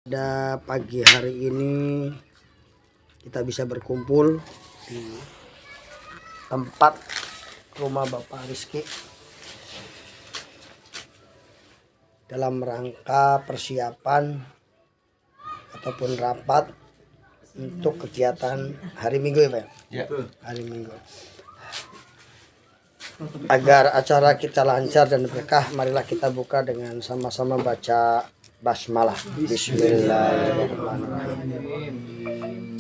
Pada pagi hari ini kita bisa berkumpul di tempat rumah Bapak Rizky dalam rangka persiapan ataupun rapat untuk kegiatan hari Minggu ya Pak? Ya. Hari Minggu. Agar acara kita lancar dan berkah, marilah kita buka dengan sama-sama baca basmalah. Bismillahirrahmanirrahim.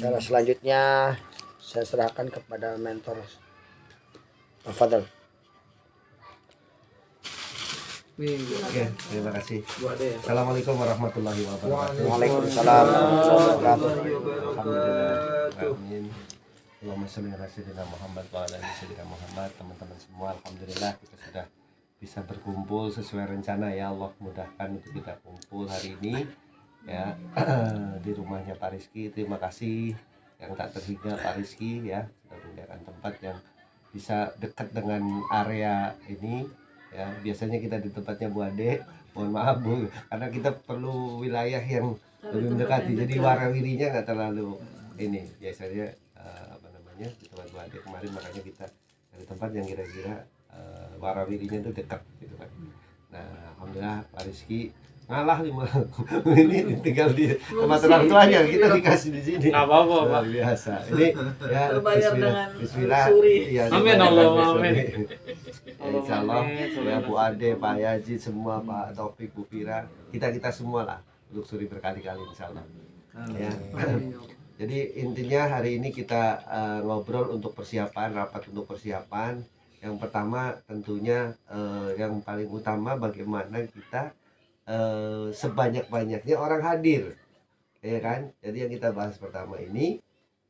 Cara selanjutnya saya serahkan kepada mentor Tafadhol. Oke, terima kasih. Assalamualaikum warahmatullahi wabarakatuh. Waalaikumsalam warahmatullahi wabarakatuh. Alhamdulillah. Amin. Allahumma sholli ala sayyidina Muhammad wa ala ali sayyidina Muhammad. Teman-teman semua, alhamdulillah kita sudah bisa berkumpul sesuai rencana ya. Allah mudahkan untuk kita kumpul hari ini ya di rumahnya Pak Rizky. Terima kasih yang tak terhingga Pak Rizky ya, sudah menyediakan tempat yang bisa dekat dengan area ini ya. Biasanya kita di tempatnya Bu Ade, mohon maaf Bu, karena kita perlu wilayah yang lebih mendekati, jadi warawirinya nggak terlalu ini. Biasanya di tempat Bu Ade kemarin, makanya kita dari tempat yang kira-kira warawirinya itu dekat gitu kan. Nah alhamdulillah Pak Rizky ngalah ini tinggal di tempat orang tuanya, kita dikasih di sini. Nggak apa-apa Pak, biasa ini ya. Bismillah ya, amin Allah amin. Insya Allah ya Bu Ade, Pak Yaji semua, Pak Taufik, Bu Fira, kita semua lah untuk suri berkali-kali insya Allah ya. Jadi intinya hari ini kita ngobrol untuk persiapan, rapat untuk persiapan. Yang pertama tentunya yang paling utama bagaimana kita sebanyak-banyaknya orang hadir, ya kan? Jadi yang kita bahas pertama ini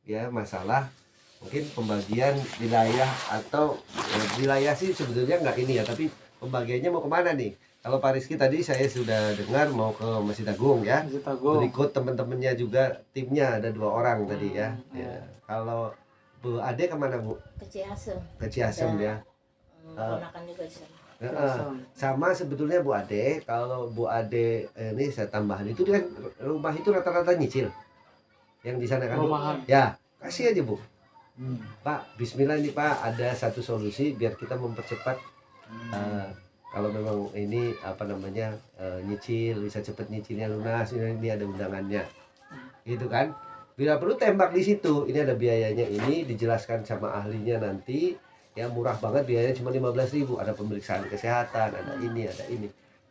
ya masalah mungkin pembagian wilayah atau wilayah sih sebetulnya nggak ini ya, tapi pembagiannya mau kemana nih? Kalau Pak Rizky tadi saya sudah dengar mau ke Masjid Agung ya, berikut teman-temannya juga, timnya ada 2 orang tadi ya. Ya. Kalau Bu Ade kemana Bu? Ke Ciasem. Ke Ciasem ya. Ponakan juga di sana. Sama sebetulnya Bu Ade, kalau Bu Ade ini saya tambahan itu kan rumah itu rata-rata nyicil. Yang di sana kan Bu? Ya, kasih aja Bu. Pak, bismillah ini Pak, ada satu solusi biar kita mempercepat kalau memang ini nyicil, bisa cepet nyicilnya lunas, ini ada undangannya gitu kan. Bila perlu tembak di situ, ini ada biayanya, ini dijelaskan sama ahlinya nanti ya, murah banget biayanya, cuma 15.000, ada pemeriksaan kesehatan, ada ini.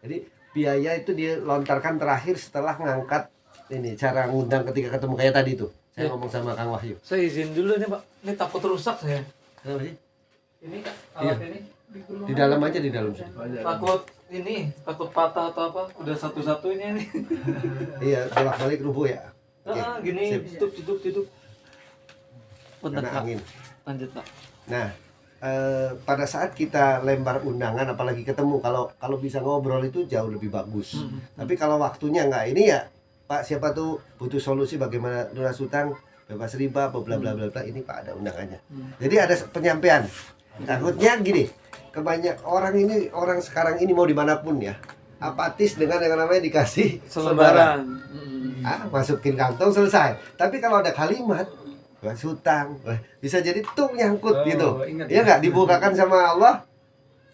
Jadi biaya itu dilontarkan terakhir setelah ngangkat ini, cara ngundang ketika ketemu kayak tadi tuh saya ngomong sama Kang Wahyu. Saya izin dulu nih Pak, ini takut rusak saya. Kenapa sih? Ini alat ini Di dalam aja, di dalam. takut patah atau apa, udah satu-satunya nih. Iya, bolak-balik rubuh ya. Gini, tutup. Karena angin. Lanjut Pak. Nah, pada saat kita lembar undangan, apalagi ketemu, kalau bisa ngobrol itu jauh lebih bagus. Tapi kalau waktunya nggak ini ya, Pak siapa tuh butuh solusi bagaimana lunas utang, bebas riba, bla bla bla bla, ini Pak ada undangannya. Jadi ada penyampaian. Takutnya gini, orang sekarang ini mau dimanapun ya, apatis dengan yang namanya dikasih selebaran. Masukin kantong selesai. Tapi kalau ada kalimat lunas utang, bisa jadi tuh nyangkut gitu. Ya nggak, dibukakan sama Allah,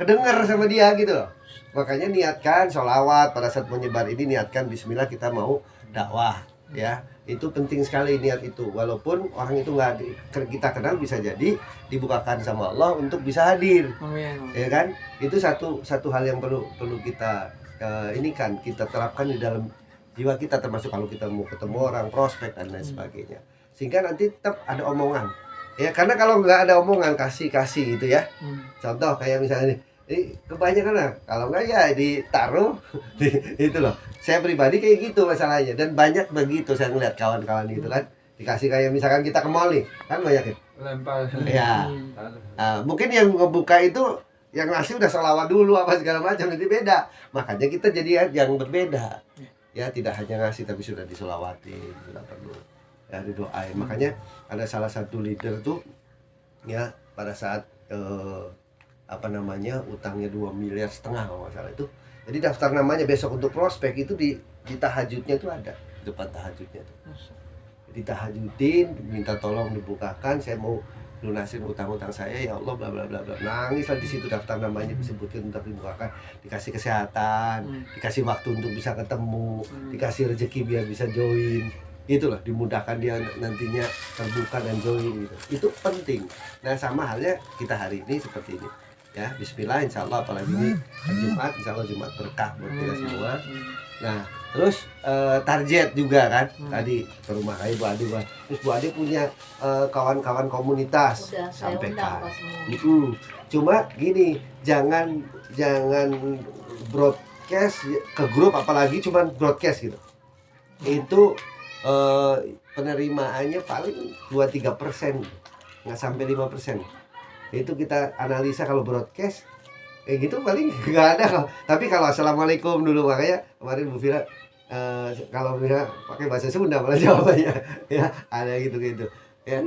kedengar sama dia gitu loh. Makanya niatkan sholawat pada saat menyebar ini, niatkan bismillah kita mau dakwah ya. Itu penting sekali niat itu, walaupun orang itu nggak kita kenal, bisa jadi dibukakan sama Allah untuk bisa hadir. Ya kan, itu satu hal yang perlu kita ini kan kita terapkan di dalam jiwa kita, termasuk kalau kita mau ketemu orang, prospek dan lain sebagainya, sehingga nanti tetap ada omongan ya. Karena kalau nggak ada omongan, kasih gitu ya. Contoh kayak misalnya ini kebanyakan lah, kalau nggak ya ditaruh itu loh. Saya pribadi kayak gitu masalahnya, dan banyak begitu saya ngeliat kawan-kawan gitu kan, dikasih kayak misalkan kita ke mall nih kan, banyak ya lempar ya. Mungkin yang ngebuka itu yang ngasih udah sholawat dulu apa segala macam, nanti beda. Makanya kita jadi yang berbeda ya, tidak hanya ngasih tapi sudah disholawati, sudah perlu ya didoain. Makanya ada salah satu leader tuh ya, pada saat utangnya 2,5 miliar kalau nggak salah itu, jadi daftar namanya besok untuk prospek itu di tahajudnya itu ada depan tahajudnya tuh. Jadi tahajudin, minta tolong dibukakan, saya mau lunasin utang-utang saya, ya Allah bla bla bla bla. Nangis lah di situ, daftar namanya disebutin untuk dibukakan, dikasih kesehatan, dikasih waktu untuk bisa ketemu, dikasih rezeki biar bisa join. Itulah dimudahkan dia nantinya terbuka dan join gitu. Itu penting. Nah, sama halnya kita hari ini seperti ini. Ya, bismillah insyaallah, apalagi ini Jumat, insyaallah Jumat berkah buat kita semua. Nah, terus target juga kan tadi ke rumah Bu Ade, terus Bu Ade punya kawan-kawan komunitas, Udah saya undang sampaikan. Pak semua. Cuma gini, jangan broadcast ke grup, apalagi cuma broadcast gitu. Itu penerimaannya paling 2-3%, nggak sampai 5%. Itu kita analisa kalau broadcast kayak gitu paling nggak ada. Tapi kalau assalamualaikum dulu, makanya kemarin Bu Vira kalau Vira pakai bahasa Sunda malah jawabannya ya ada gitu ya.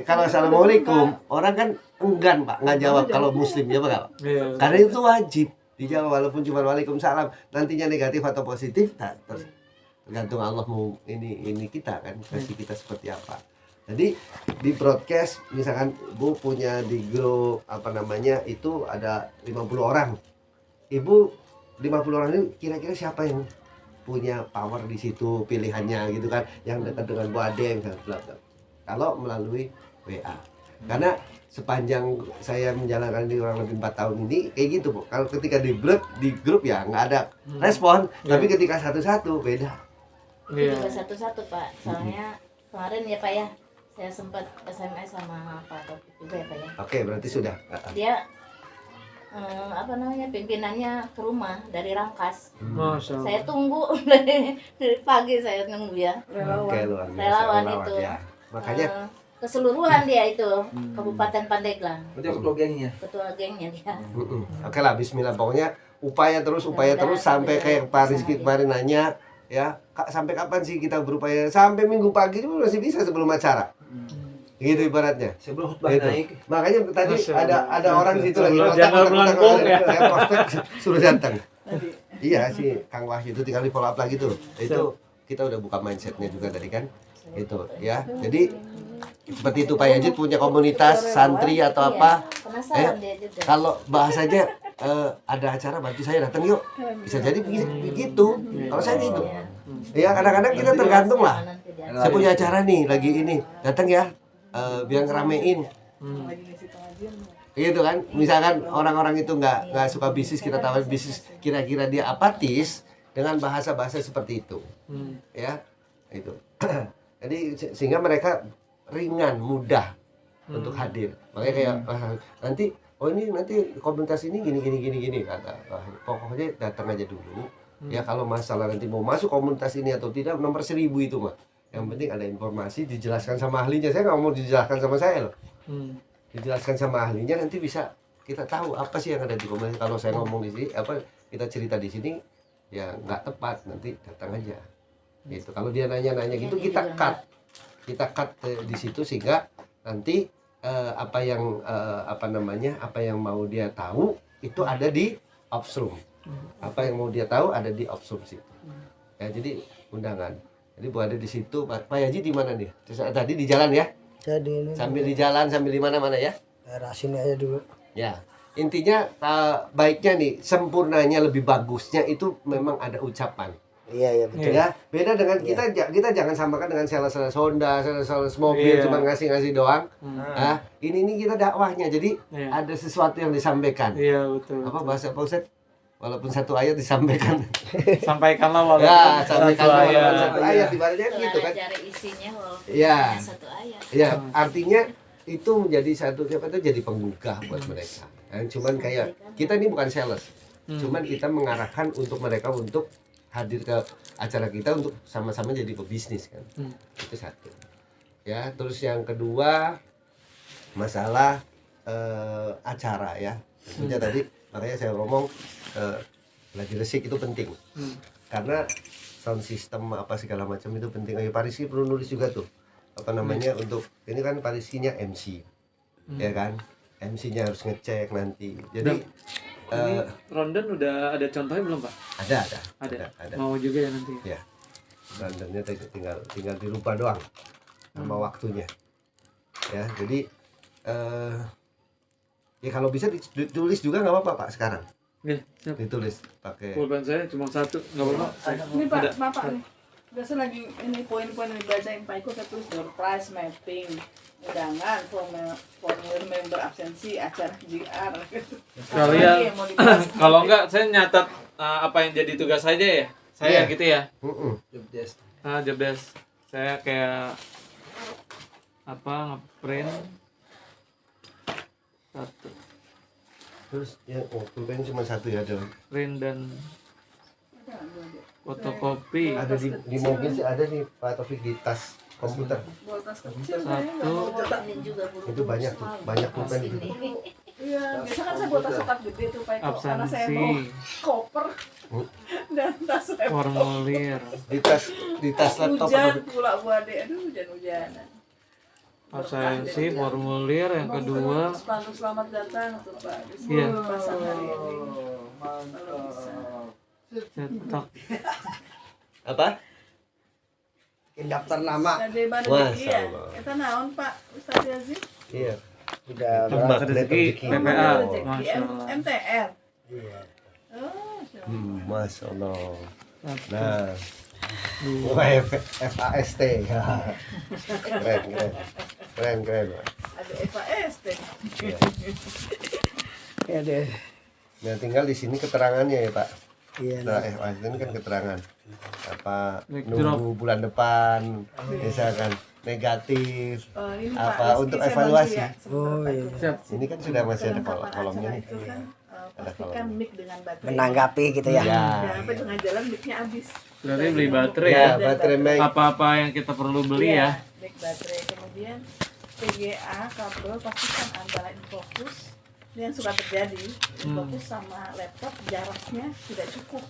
Kalau assalamualaikum orang kan enggan Pak nggak jawab kalau muslim ya Pak. Karena itu wajib dijawab walaupun cuma waalaikumsalam. Nantinya negatif atau positif tergantung Allah mau ini kita kan kasih kita seperti apa. Jadi di broadcast misalkan Bu punya di grup apa namanya itu ada 50 orang. Ibu 50 orang ini kira-kira siapa yang punya power di situ pilihannya gitu kan, yang dekat dengan Bu Ade yang bla bla. Kalau melalui WA. Karena sepanjang saya menjalankan di kurang lebih 4 tahun ini kayak gitu Bu. Kalau ketika di grup ya nggak ada respon, tapi ketika satu-satu beda. Itu juga satu-satu Pak. Soalnya kemarin ya Pak ya, saya sempat SMS sama Pak Taufik juga ya Pak ya. Oke, berarti sudah. Dia pimpinannya ke rumah dari Rangkas. Saya tunggu dari pagi saya nunggu ya. Oke, luar biasa. Relawan itu. Ya. Makanya keseluruhan dia itu Kabupaten Pandeglang. Ketua gengnya. Ketua gengnya dia. Oke lah, bismillah, pokoknya upaya terus sampai kayak Pak Rizky kemarin nanya ya, Kak, sampai kapan sih kita berupaya? Sampai minggu pagi itu masih bisa sebelum acara. Gitu ibaratnya. Sebelum khutbah Gitu. naik. Makanya tadi ada orang di situ lagi Jangan melengkung ya. saya prospek suruh datang. Iya sih, Kang Wahyu itu tinggal di follow up lagi tuh. Itu kita udah buka mindsetnya juga tadi kan. Itu ya. Jadi seperti itu Pak Yazid punya komunitas santri atau apa. Penasaran dia juga. Kalau bahasanya ada acara bantu saya datang yuk. Bisa jadi begitu. Kalau saya gitu. Ya kadang-kadang kita tergantung lah. Saya punya acara nih lagi ini. Datang ya. Biar ngeramein. Gitu kan. Misalkan orang-orang itu nggak suka bisnis, kita tawarin bisnis, kira-kira dia apatis dengan bahasa-bahasa seperti itu. Ya. Itu. Jadi sehingga mereka ringan, mudah untuk hadir. Makanya kayak nanti nanti komunitas ini gini kata. Pokoknya datang aja dulu. Ya kalau masalah nanti mau masuk komunitas ini atau tidak nomor 1000 itu mah. Yang penting ada informasi dijelaskan sama ahlinya. Saya nggak mau dijelaskan sama saya loh. Dijelaskan sama ahlinya nanti bisa kita tahu apa sih yang ada di komunitas. Kalau saya ngomong di sini kita cerita di sini ya nggak tepat, nanti datang aja. Gitu. Kalau dia nanya-nanya gitu kita cut di situ sehingga nanti apa yang mau dia tahu itu ada di Opsroom. Apa yang mau dia tahu ada di Opsroom situ. Ya, jadi undangan. Jadi Bu Ade di situ, Pak Haji di mana nih? Tadi di jalan ya? Jadi ini Sambil di jalan, sambil di mana-mana ya? daerah sini aja dulu. Ya. Intinya baiknya nih, sempurnanya lebih bagusnya itu memang ada ucapan. Iya betul. Ya, beda dengan kita jangan samakan dengan sales Honda, sales mobil cuma ngasih doang. Nah, ini kita dakwahnya. Jadi ada sesuatu yang disampaikan. Iya betul. Apa bahasa Pak Ustadz? Walaupun satu ayat disampaikan. Sampaikanlah walaupun Ya, sampaikanlah walaupun satu ayat Iya. ibaratnya gitu kan. Cari isinya walaupun Iya. hanya satu ayat. Ya, artinya itu menjadi satu jadi penggugah buat mereka. Cuman kayak kita ini bukan sales. Cuman kita mengarahkan untuk mereka untuk hadir ke acara kita untuk sama-sama jadi pebisnis kan. Itu satu. Ya, terus yang kedua masalah acara ya. Tentunya tadi makanya saya ngomong lagi resik itu penting. Karena sound system apa segala macam itu penting. Pak Rizky perlu nulis juga tuh. Apa namanya untuk ini kan Pak Rizky-nya MC. Ya kan? MC-nya harus ngecek nanti. Jadi ini Rondan udah ada contohnya belum Pak? ada. Mau juga ya nanti. Ya. Bandernya tinggal dirubah doang sama waktunya. Ya, jadi ya kalau bisa ditulis juga nggak apa-apa Pak sekarang. Iya, siap. Ditulis pakai. Pulpen saya cuma satu, nggak apa-apa. Ini Pak, Bapak nih. Biasa lagi ini poin-poin yang dibacain Pak Iko, saya tulis door prize, mapping, undangan, formulir member absensi, acara GR. Sekalian, Apalagi yang mau dibahas? kalau enggak saya nyatat apa yang jadi tugas saja ya. Saya Iya. gitu ya. Job desk. Job desk. Saya kayak apa ngeprint satu, Terus ya pulpen cuma satu ya dong. print dan fotokopi. Ada di mobil sih ada nih Pak Taufik di tas komputer. Bawa tas kecil Satu. saya nggak bawa. Ini juga buru-buru Itu banyak tuh, semua banyak bahas pulpen ini. Iya, biasa kan saya bawa tas kotak gede tuh Pak Iko, karena saya Absensi, bawa koper dan tas laptop. formulir, Di tas laptop Hujan ada. pula Bu Ade, aduh hujan-hujanan. absensi, formulir yang kedua. Spanduk selamat datang tuh Pak. Iya. Pasang hari ini. Kalau bisa. Cetak. Apa? Bikin daftar nama. Tadi baru Masya iya. Allah. Kita naon Pak Ustaz Yazid? Iya. Udah Tambah berapa? rezeki, rezeki. PPA, Rezeki. masya Allah. MTR. Iya. Oh, Masya Allah. Masya Allah. Satu, Nah, dua, FAST. Keren. Pak. Ada FAST. Iya. Ya deh. Nah, tinggal di sini keterangannya ya Pak. Iya. Nah, FAST ini kan keterangan apa Backdrop. nunggu bulan depan, misalkan negatif. Ini Apa, Rizky, untuk saya evaluasi? bantu ya, sebentar, Oh, Pak iya. Iko. siap. Ini kan sudah masih ada Kelengkapan kolomnya acara nih. itu kan, Ada pastikan kolom. mic dengan baterai. Menanggapi gitu ya. Iya. Jangan sampai tengah jalan mic-nya habis. Berarti beli baterai Ya, ya. baterai mic. Apa-apa yang kita perlu beli Iya, ya. mic baterai. Kemudian PGA kabel pastikan antara infocus. Ini yang suka terjadi. Infocus sama laptop jaraknya tidak cukup.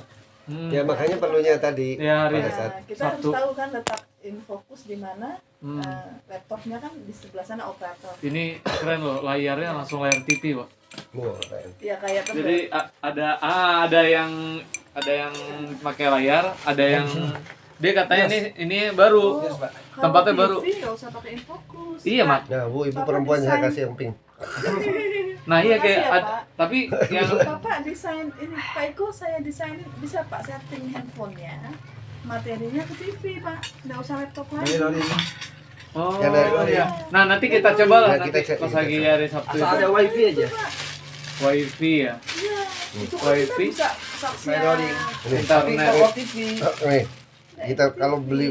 Ya makanya perlunya tadi Ya, hari pada saat Nah, kita harus Sabtu. tahu kan letak infocus di mana. Hmm. Laptopnya kan di sebelah sana operator. Ini keren loh, layarnya langsung layar TV, Pak. Wah, keren. Ya kayak tebel. Jadi ada yang pakai layar, ada yang dia katanya ini baru. Kalau Tempatnya TV baru. nggak usah pakai infocus. Iya, Mak. Nah, Bu, ibu Bapak perempuan saya desain. kasih yang pink. Nah, iya Makasih kayak ya, Pak. tapi yang Bapak desain ini Pak Iko, saya desain bisa Pak setting handphonenya materinya ke TV Pak, nggak usah laptop lagi. oh Yang dari- iya. Nah, nanti kita coba lah Ya, kita nanti cek, pas kita lagi cek. hari Sabtu Asal ada itu. wifi aja. Wifi ya. Iya, itu kan kita Wifi. bisa saksian. Ini. Internet. Nih, kita kalau beli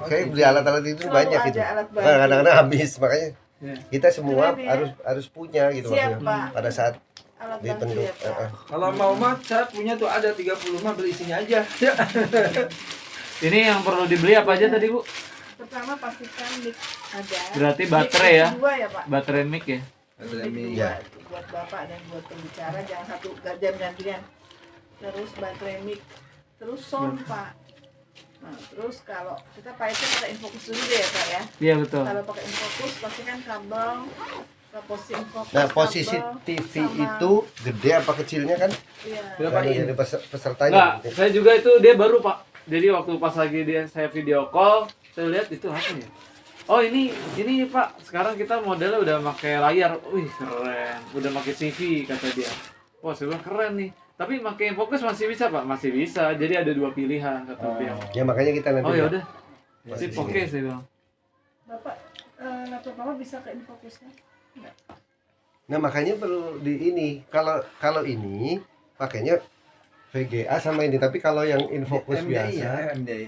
kayak beli alat-alat itu Selalu banyak ada gitu. alat bantu. Nah, kadang-kadang habis, makanya Ya. kita semua Keren ya. harus punya gitu Siap maksudnya. Pak, Pada saat alat bantu dibentuk. ya Pak. Kalau mau mah saya punya tuh ada 30 mah beli isinya aja. Ini yang perlu dibeli apa aja tadi, Bu? Pertama pastikan mic ada. Berarti Mic baterai ya? Dua ya Pak. Baterai mic ya. Mic Ya. dua, buat Bapak dan buat pembicara, jangan satu gantian. Terus baterai mic, terus sound Pak. Nah, terus kalau kita pakai infocus dulu deh ya Pak ya. Iya, betul. Kalau pakai infocus pastikan kabel ke posisi infocus. Nah, posisi kabel TV sama- itu gede apa kecilnya kan? Iya. Berapa Kalau in? jadi Enggak, pesertanya. saya juga itu dia baru, Pak. Jadi waktu pas lagi saya video call, saya lihat itu apa ya? Oh, ini Pak. Sekarang kita modelnya udah pakai layar. Wih, keren. Udah pakai TV kata dia. Wah, saya bilang keren nih. Tapi pakai fokus masih bisa, Pak. Masih bisa. Jadi ada dua pilihan kata dia. Ya makanya kita nanti. Oh, ya udah. Masih Sip, sini. oke saya bilang. Bapak laptop Bapak bisa ke infocus kan? Enggak. Nah, makanya perlu di ini. Kalau ini pakainya VGA sama ini, tapi kalau yang infocus biasa HMDI.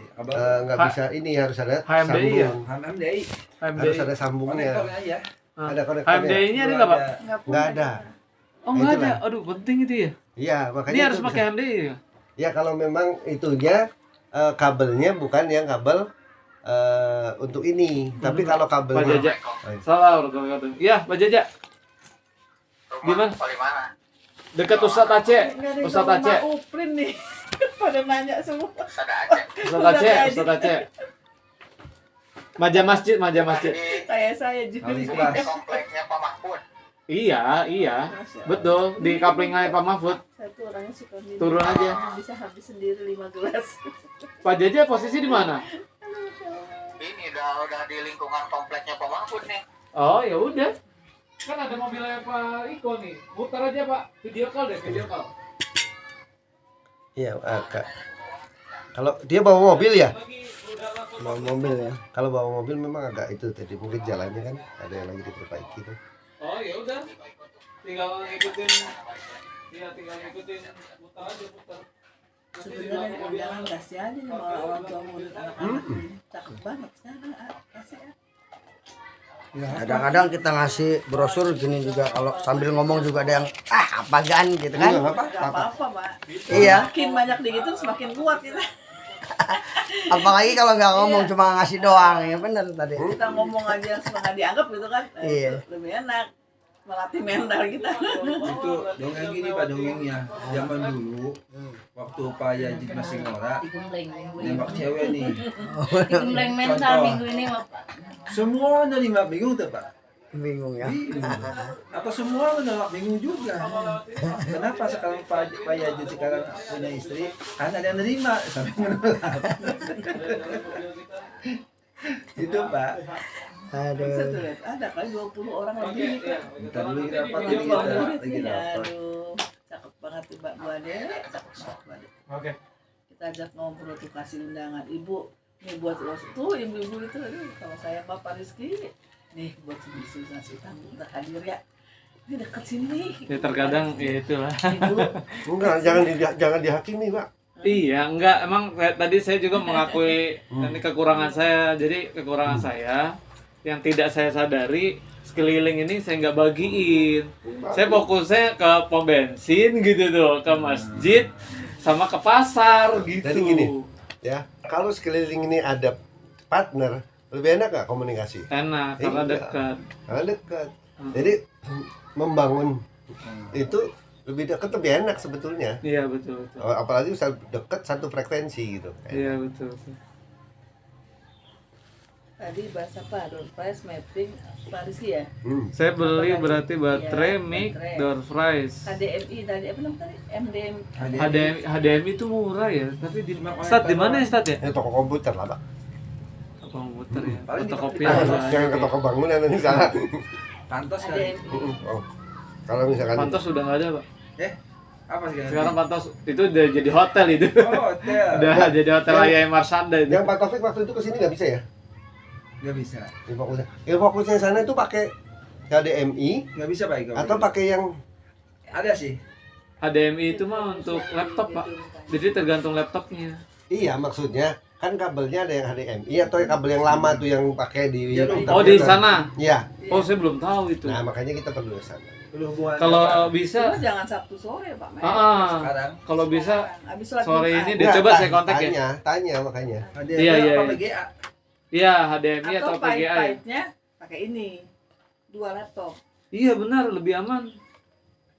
nggak bisa ini, harus ada HMDI ya? sambung. HMDI. Harus HMDI. ada sambungnya. Konektornya aja. Ada konektornya. HMDI-nya ada nggak, Pak? Nggak ada. Oh, nggak ada. Itulah. Aduh, penting itu ya. Iya, makanya Ini itu harus bisa. pakai HMDI ya? Ya kalau memang itunya kabelnya bukan yang kabel untuk ini, tapi kalau Pak kabelnya Jaja. Salah kalau kata. Iya, Pak Jaja. Gimana? Dekat Ustadz Aceh. Ustadz Aceh. Uprin nih. Pada nanya semua. Ustadz Aceh. Ustadz Aceh. Maja masjid. Kayak saya juga. Kali kelas. Kompleknya Pak Mahfud. Iya, iya. Masya Allah. Betul, di kaplingannya Pak Mahfud. Saya tuh orangnya suka minum. Turun aja. Bisa habis sendiri 5 gelas. Pak Jaja posisi di mana? Ini udah di lingkungan kompleknya Pak Mahfud nih. Oh, ya udah. Kan ada mobilnya Pak Iko nih. Muter aja, Pak. Video call deh, video call. Iya, agak. Kalau dia bawa mobil ya? Bawa mobil ya. Kalau bawa mobil memang agak itu tadi mungkin jalannya kan ada yang lagi diperbaiki tuh. Oh, ya udah. Tinggal ngikutin. Iya, tinggal ngikutin. Muter aja, muter. Sebenarnya ini undangan kasih aja nih malah orang tua murid anak-anak ini. Cakep banget sekarang kasih ya. Kadang-kadang kita ngasih brosur gini juga kalau sambil ngomong juga ada yang apa gan gitu kan. Enggak Gak apa-apa Pak. Iya. Semakin banyak begitu semakin kuat kita. Apalagi kalau nggak ngomong cuma ngasih doang ya bener tadi. Kita ngomong aja setengah dianggap gitu kan. Iya. Lebih enak. Melatih mental kita. Itu dongeng gini Pak, dongengnya zaman dulu waktu Pak Yazid masih ngora Digembleng minggu ini. nembak cewek nih. Digembleng mental Contoh. minggu ini Pak. Semua udah nembak bingung tuh Pak. Bingung ya. Bingung. Apa semua udah nembak bingung juga. Kenapa sekarang Pak Yazid sekarang punya istri? Kan ada yang nerima sampai menolak. Itu Pak. Aduh. Bisa tuh lihat, ada kali 20 orang lebih nih Kak. Kita dulu rapat Lagi lagi bang kita murid lagi nih, rapat. aduh, cakep banget tuh Mbak Bu Ade, cakep banget Bu Ade. Oke. Kita ajak ngobrol tuh kasih undangan, ibu, nih buat lo tuh ibu-ibu itu, aduh, kalau saya Bapak Rizky, nih buat si nasi utang bentar hadir ya, ini deket sini. Ya terkadang ya itulah. Ibu, Enggak, jangan dihakimi, Pak. Iya, enggak. Emang tadi saya juga mengakui ini kekurangan saya. Jadi kekurangan saya yang tidak saya sadari sekeliling ini saya nggak bagiin. Saya fokusnya ke pom bensin gitu tuh, ke masjid sama ke pasar gitu. Jadi gini, ya, kalau sekeliling ini ada partner, lebih enak nggak komunikasi? Enak karena Iya. dekat. Karena dekat. Jadi membangun itu lebih dekat lebih enak sebetulnya. Iya betul betul. Apalagi bisa dekat satu frekuensi gitu. Iya betul. Betul. tadi bahasa apa? Door prize mapping Pak Rizky ya? Saya beli berarti baterai, Iya, mic, baterai. door prize. HDMI tadi apa namanya tadi? MDM. HDMI itu murah ya, tapi di Cuma Stat di mana ya Stat ya? Ini toko komputer lah, Pak. Komputer ya. Paling di Fotokopian. Jangan ke toko bangunan nanti salah. Pantos kali. HDMI. Oh. Kalau misalkan Pantos udah nggak ada pak. Apa sih? Sekarang Pantos itu udah jadi hotel itu. Oh, hotel. Udah jadi hotel Ayai Marsanda itu. yang Pak Taufik waktu itu kesini nggak bisa ya? Nggak bisa. Infokusnya sana itu pakai HDMI Nggak bisa Pak Iko. atau pakai yang Ada sih. HDMI itu mah untuk laptop pak. Jadi tergantung laptopnya. iya maksudnya kan kabelnya ada yang HDMI atau yang kabel yang lama tuh yang pakai di Oh di sana. Iya. Oh saya belum tahu itu. Nah, makanya kita perlu ke sana. Udah hubungan. Kalau bisa, Cuma jangan Sabtu sore Pak. Mei. sekarang kalau bisa Habis sholat sore Jumat. ini deh coba saya kontak ya. Tanya makanya. ada Iya, iya, apa iya. PGA? Iya HDMI atau atau PGA. Ya? pahit-pahitnya pakai ini 2 laptop. Iya benar lebih aman.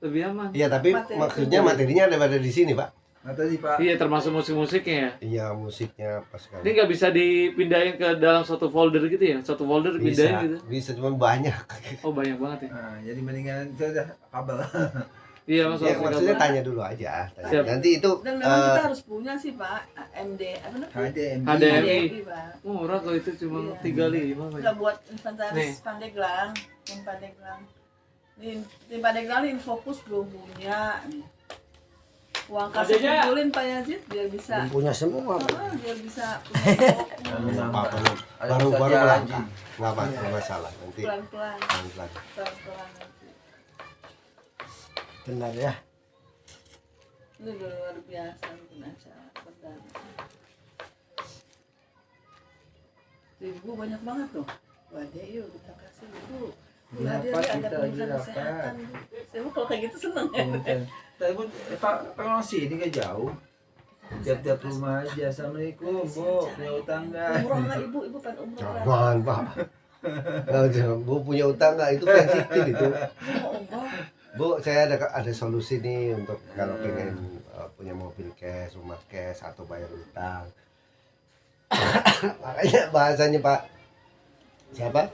Lebih aman. Iya, tapi Materi maksudnya itu. materinya ada di sini, Pak. Nah tadi Pak. Iya termasuk musik-musiknya ya. Iya, musiknya apa Ini sekali. nggak bisa dipindahin ke dalam satu folder gitu ya? Satu folder Bisa, pindahin gitu? bisa cuman banyak. Oh banyak banget ya? Nah, jadi mendingan itu udah kabel. Iya masuk Ya, maksudnya tanya dulu aja. Tanya. Siap. Nanti itu Dan memang kita harus punya sih Pak MD apa namanya? HDMI. HDMI. Pak. Murah kalau itu cuma Iya. 35 Pak. Enggak buat Nih. inventaris Pandeglang, tim Pandeglang. Tim Pandeglang ini Infokus belum punya. Nih. Uang kasih Adanya. kumpulin Pak Yazid biar bisa. Belum punya semua. Biar bisa punya fokus. apa Ada baru Ustaz baru Haji. melangkah. Nggak masalah. Nanti pelan-pelan, pelan-pelan. pelan-pelan nanti. Benar ya. Ini udah luar biasa bikin acara perdana. Ibu banyak banget tuh. Waduh, yuk kita kasih ibu. Di Hadir rapat ya, ada kita pendidikan lagi kesehatan. rapat. Saya mah kalau kayak gitu seneng ya. Tapi pun Pak pengen sini nggak jauh. Tiap-tiap rumah aja. Assalamualaikum Bu, punya utang nggak? Umroh nggak ibu? Ibu pengen umroh nggak? Jangan, Pak. Nah, jangan. Bu punya utang nggak? Itu sensitif itu. Ibu mau umroh? Bu, saya ada solusi nih untuk kalau pengen punya mobil cash, rumah cash atau bayar utang. Makanya bahasanya Pak siapa?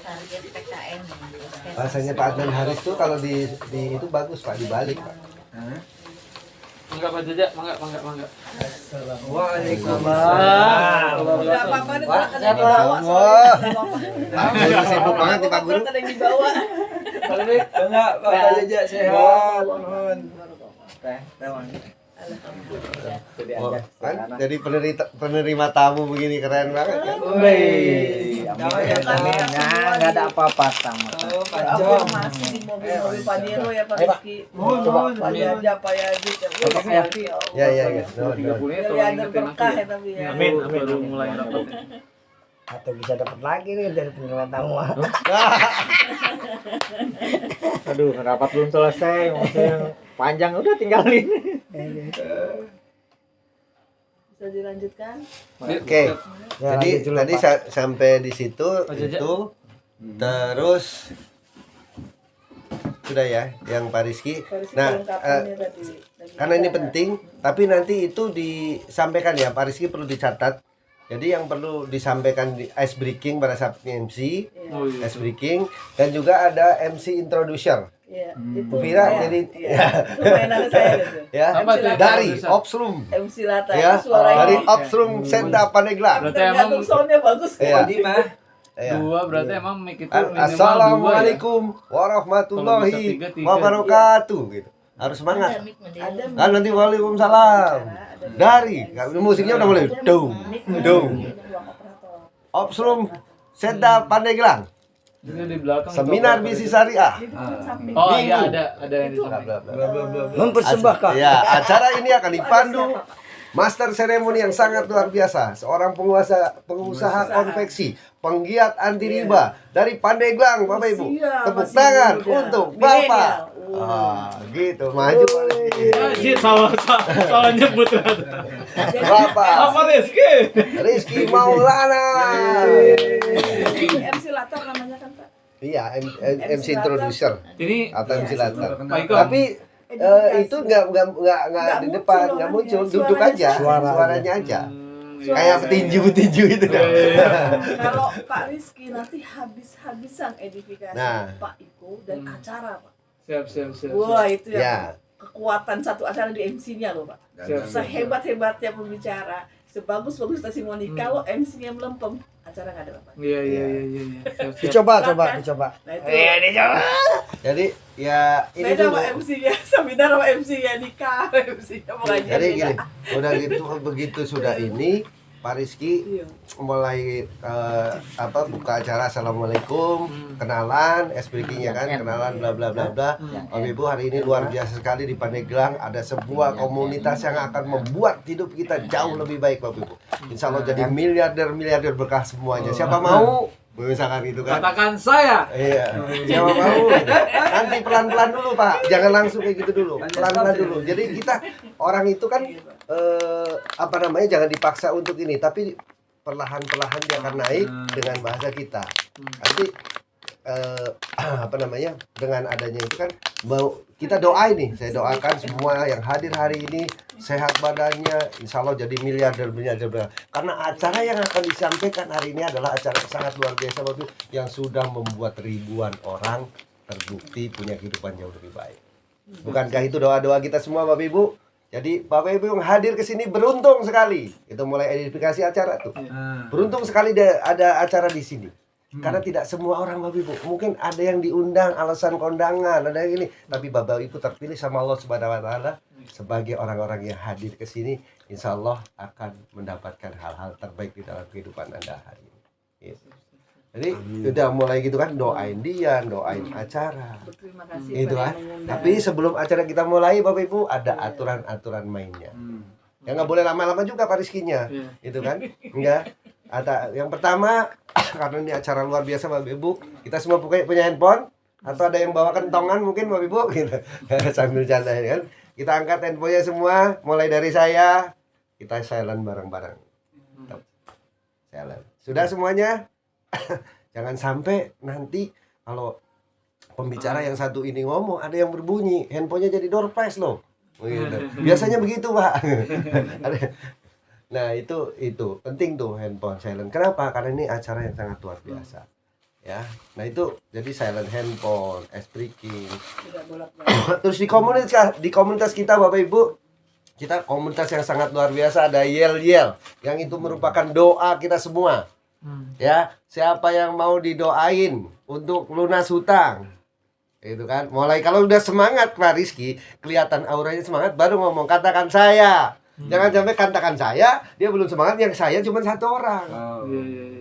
target PKM. Bahasanya Pak Adnan Haris tuh kalau di itu bagus Pak, dibalik Pak. Mangga Pak Jaja, mangga. Waalaikumsalam. Tidak apa-apa nih kalau ada yang Wah. dibawa. soalnya. Guru sibuk banget nih Pak Guru. Ada yang dibawa. Enggak, Pak Jaja sehat. Nuhun. Oh, kan jadi penerima tamu begini keren banget kan. Wih, Nggak ada apa-apa sama. Oh, Pak Aku Jom. masih di mobil Pak Dino ya Pak Rizky. Mohon, Pak Jaja, Pak Yaji. Ya. No. 30 menit Jadi tolong ada ingetin aku berkah ya. ya tapi ya. Amin. Baru mulai rapat. Atau bisa dapat lagi nih dari penerima tamu. Aduh, rapat belum selesai, maksudnya panjang udah tinggalin. Bisa dilanjutkan? Oke. Ya, Jadi lanjut dulu, tadi Pak. sampai di situ Jaja. itu terus sudah ya yang Pak Rizky. Pak Rizky Nah, pelengkapannya tadi. karena ini penting, tapi nanti itu disampaikan ya Pak Rizky, perlu dicatat. Jadi yang perlu disampaikan di ice breaking pada saat MC, Oh iya. ice breaking, dan juga ada MC introducer. Iya, itu Bu Vira saya. jadi Iya, itu mainan saya gitu. ya Apa tuh? dari Introducer? Opsroom MC Lata ya, suaranya. dari Opsroom Senda Pandeglang. Berarti Tergantung emang- soundnya bagus. Iya. Di mah. Ya. Dua berarti emang mic itu minimal 2 ya. Assalamualaikum Kalau warahmatullahi bisa tiga, wabarakatuh gitu. Harus semangat. Ada mic model. Ada Kan nanti waalaikumsalam. Dari musiknya udah mulai dong. ruang operator. Opsroom Senda Pandeglang. Ini di belakang. Seminar itu apa? bisnis syariah. Di depan samping. Oh iya Minggu. ada yang di samping. Bla, bla, bla. Bla bla bla. Mempersembahkan. Ya, acara ini akan dipandu master seremoni yang sangat luar biasa, seorang pengusaha konveksi, penggiat anti riba dari Pandeglang, Bapak Ibu. Siap, Tepuk masih tangan muda. untuk Milenial. Bapak. Wah. Gitu, maju Pak Rizky. Shit, salah nyebut ternyata. Bapak Apa Rizky? Rizky Maulana. MC Latar namanya kan Pak. Iya, MC introducer Ini atau MC latar. Pak Iko. Tapi itu nggak di muncul depan, nggak orangnya. muncul, duduk Suaranya aja, suaranya aja. Iya. Kayak petinju itu dah. Kalau Pak Rizky nanti habis-habisan edifikasi Nah. Pak Iko dan acara Pak. Siap. Wah itu Ya. ya kekuatan satu acara di MC-nya loh Pak. Siap. Sehebat-hebatnya pembicara, sebagus-bagus testimoni, kalau MC-nya melempem, acara nggak ada apa. Iya. Siap. Dicoba. Nah itu Jadi ya ini beda dulu. sama MC-nya, seminar sama MC-nya nikah, MC-nya pengajian Jadi beda. gini, udah gitu begitu sudah ini Pak Rizky Iya. mulai buka acara assalamualaikum, kenalan, breaking ya kan, kenalan bla bla bla bla. Bapak Ibu, hari ini luar biasa sekali di Pandeglang ada sebuah komunitas yang akan membuat hidup kita jauh lebih baik Bapak Ibu. Insya Allah jadi miliarder berkah semuanya. Siapa mau? Misalkan gitu kan. Katakan saya. Iya, siapa mau? Nanti pelan-pelan dulu Pak, jangan langsung kayak gitu dulu, pelan-pelan dulu. Jadi kita orang itu kan jangan dipaksa untuk ini, tapi perlahan-perlahan dia akan naik dengan bahasa kita. Nanti dengan adanya itu kan mau kita doain nih, saya doakan semua yang hadir hari ini sehat badannya, insya Allah jadi miliarder. Karena acara yang akan disampaikan hari ini adalah acara yang sangat luar biasa Bapak Ibu, yang sudah membuat ribuan orang terbukti punya kehidupan jauh lebih baik. Bukankah itu doa-doa kita semua Bapak Ibu? Jadi Bapak Ibu yang hadir ke sini beruntung sekali. Itu mulai edifikasi acara tuh. Beruntung sekali ada acara di sini. Karena tidak semua orang Bapak Ibu, mungkin ada yang diundang alasan kondangan, ada yang ini, tapi Bapak Ibu terpilih sama Allah Subhanahu wa taala sebagai orang-orang yang hadir ke sini, insya Allah akan mendapatkan hal-hal terbaik di dalam kehidupan Anda hari ini. Gitu. Jadi udah mulai gitu kan, doain dia, doain acara. Berterima kasih Itu pada kan. yang mengundang. Tapi sebelum acara kita mulai Bapak Ibu ada aturan-aturan mainnya. Ya nggak boleh lama-lama juga Pak Rizky-nya. Itu kan. Enggak. Yang pertama, karena ini acara luar biasa Bapak Ibu, kita semua punya handphone atau ada yang bawa kentongan mungkin Bapak Ibu gitu. Sambil canda kan. Kita angkat handphonenya semua, mulai dari saya, kita silent bareng-bareng. Silent. Sudah semuanya? Jangan sampai nanti kalau pembicara yang satu ini ngomong ada yang berbunyi, handphonenya jadi door prize loh. Gitu. Biasanya begitu Pak. Nah itu penting tuh handphone silent. Kenapa? Karena ini acara yang sangat luar biasa. Ya, nah itu jadi silent handphone, streaking. Tidak bolak-balik. Terus di komunitas kita Bapak Ibu, kita komunitas yang sangat luar biasa, ada yel-yel yang itu merupakan doa kita semua. Ya, siapa yang mau didoain untuk lunas hutang, itu kan. Mulai kalau udah semangat Pak Rizky, kelihatan auranya semangat, baru ngomong katakan saya. Jangan sampai katakan saya, dia belum semangat, yang saya cuma satu orang.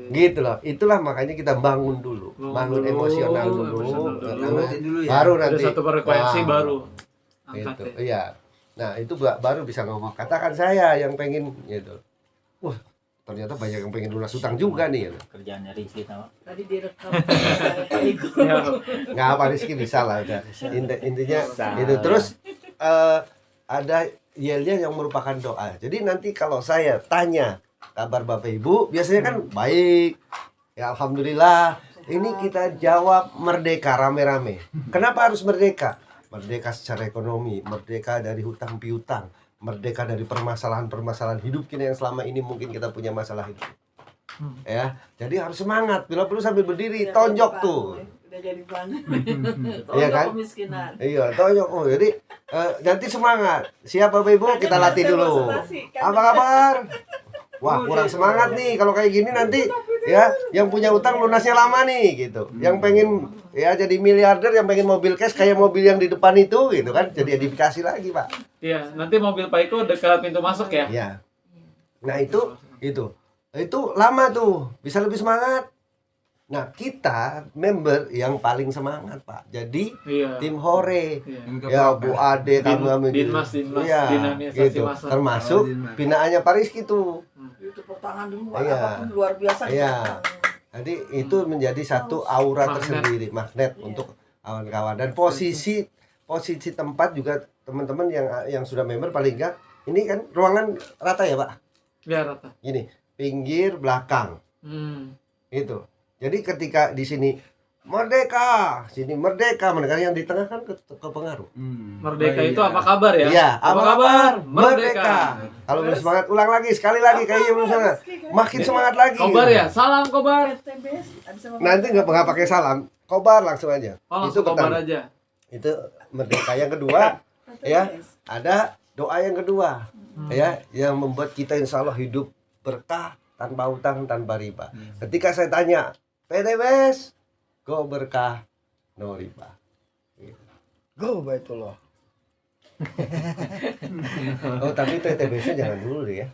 Gitu loh. Itulah makanya kita bangun dulu, bangun emosional dulu, baru Ada nanti satu frekuensi Wah, baru itu. angkat ya. Iya. Nah, itu baru bisa ngomong katakan saya yang pengen gitu. Wah, ternyata banyak yang pengen lunas hutang juga nih. Kerjaannya Rizky tahu. Tadi direkam. Ya, Nggak apa Rizky bisa lah udah. Intinya Bisa. itu. Terus ada yelnya yang merupakan doa. Jadi nanti kalau saya tanya kabar Bapak Ibu, biasanya kan baik. Ya alhamdulillah. Ini kita jawab merdeka rame-rame. Kenapa harus merdeka? Merdeka secara ekonomi, merdeka dari hutang piutang, merdeka dari permasalahan-permasalahan hidup kita yang selama ini mungkin kita punya masalah hidup. Ya, jadi harus semangat. Bila perlu sambil berdiri, tonjok tuh. Udah jadi banget. Iya kan? Kemiskinan. Iya, tonjok. Oh, jadi nanti semangat. Siap Bapak Ibu, kita latih dulu. Apa kabar? Wah, kurang semangat nih kalau kayak gini nanti ya, yang punya utang lunasnya lama nih gitu. Yang pengen ya jadi miliarder, yang pengen mobil cash kayak mobil yang di depan itu gitu kan. Jadi edifikasi lagi, Pak. iya, nanti mobil Pak Iko dekat pintu masuk ya. Iya. Nah, itu lama tuh, bisa lebih semangat. Nah, kita member yang paling semangat, Pak. Jadi Iya. tim Hore. Iya. Ya Bu Ade kami Dinmas, ya, dinamisasi gitu. massa. Termasuk Dinmas. binaannya Pak Rizky tuh. Itu pertangan dulu Iya. apapun luar biasa. Iya. Jadi itu menjadi satu aura Magnet. tersendiri, magnet untuk kawan-kawan. Dan posisi tempat juga teman-teman yang sudah member paling enggak ini kan ruangan rata ya, Pak. Ya rata. Gini, pinggir belakang. Itu. Jadi ketika di sini merdeka, sini merdeka, mereka yang di tengah kan kepengaruh. Merdeka itu apa kabar ya? Iya, apa kabar? Merdeka. Kalau belum semangat, ulang lagi, sekali lagi, kayaknya belum semangat. Makin semangat lagi. Kobar ya? Salam kobar. TBS bisa Nanti nggak pakai salam, kobar langsung aja. Oh, Itu langsung kobar pertama. aja. Itu merdeka. Yang kedua, ya ada doa yang kedua, ya yang membuat kita insya Allah hidup berkah tanpa utang, tanpa riba. Ketika saya tanya, PTBS, go berkah, no riba. Go baitullah. Oh tapi PTBS-nya jangan dulu deh ya,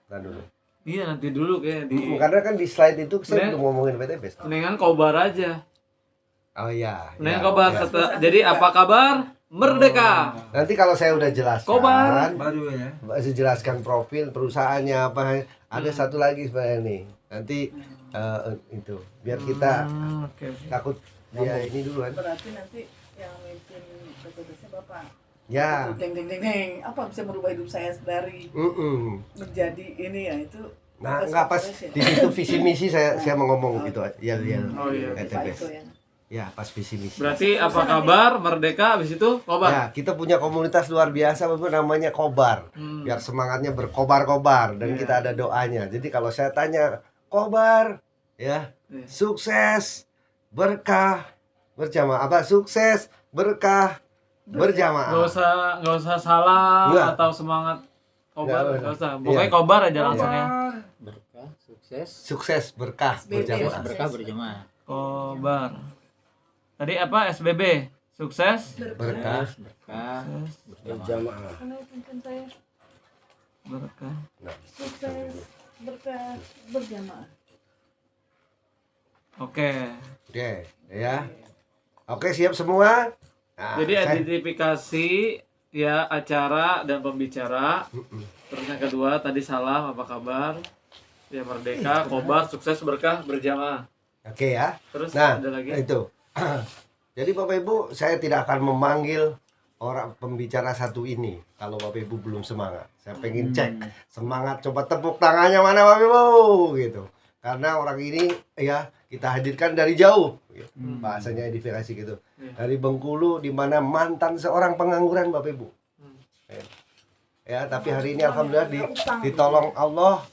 jangan dulu. Iya nanti dulu kayak di. Karena kan di slide itu saya Nen- belum ngomongin PTBS. Mendingan kobar aja. Oh iya. Mendingan ya, kobar. ya. Jadi apa kabar? Merdeka. Nanti kalau saya udah jelaskan, Kobar. Baru ya. saya jelaskan profil perusahaannya apa. Ada satu lagi sebenarnya nih. Nanti itu biar kita Oke. takut dia ini duluan. berarti nanti yang mimpin PTBS-nya Bapak. Ya. Deng deng deng deng. Apa bisa merubah hidup saya dari menjadi ini ya itu. Nah, nggak pas di situ visi misi saya mau ngomong gitu. Ya, Oh, iya. PTBS. Itu ya. Ya, pas visi misi. Berarti apa kabar? Merdeka. Habis itu kobar. Ya, kita punya komunitas luar biasa Bapak, namanya Kobar. Biar semangatnya berkobar-kobar dan kita ada doanya. Jadi kalau saya tanya, Kobar, ya, sukses, berkah, berjamaah. Apa sukses, berkah, berjamaah. Nggak usah salam Nggak. atau semangat kobar. Nggak Nggak usah. Iya. Pokoknya kobar aja langsung ya. Berkah, sukses, Sukses, berkah, berjamaah. berkah berjamaah. Kobar. Tadi apa? SBB. Sukses. Berkah, Berkah, Berjamaah. Karena pimpin saya Berkah. sukses berkah berjamaah. Oke. oke, ya. Oke, siap semua. Nah, Jadi saya- identifikasi ya acara dan pembicara. Terus yang kedua tadi salam apa kabar? Ya merdeka, kobar, sukses, berkah, berjamaah. Oke ya. Terus Nah, ada lagi? itu. Jadi Bapak Ibu, saya tidak akan memanggil orang pembicara satu ini kalau Bapak Ibu belum semangat. Saya pengen cek semangat, coba tepuk tangannya mana Bapak Ibu gitu. Karena orang ini ya kita hadirkan dari jauh. Gitu. Bahasanya edifikasi gitu. Dari Bengkulu di mana mantan seorang pengangguran Bapak Ibu. Ya, tapi hari ini alhamdulillah ditolong Allah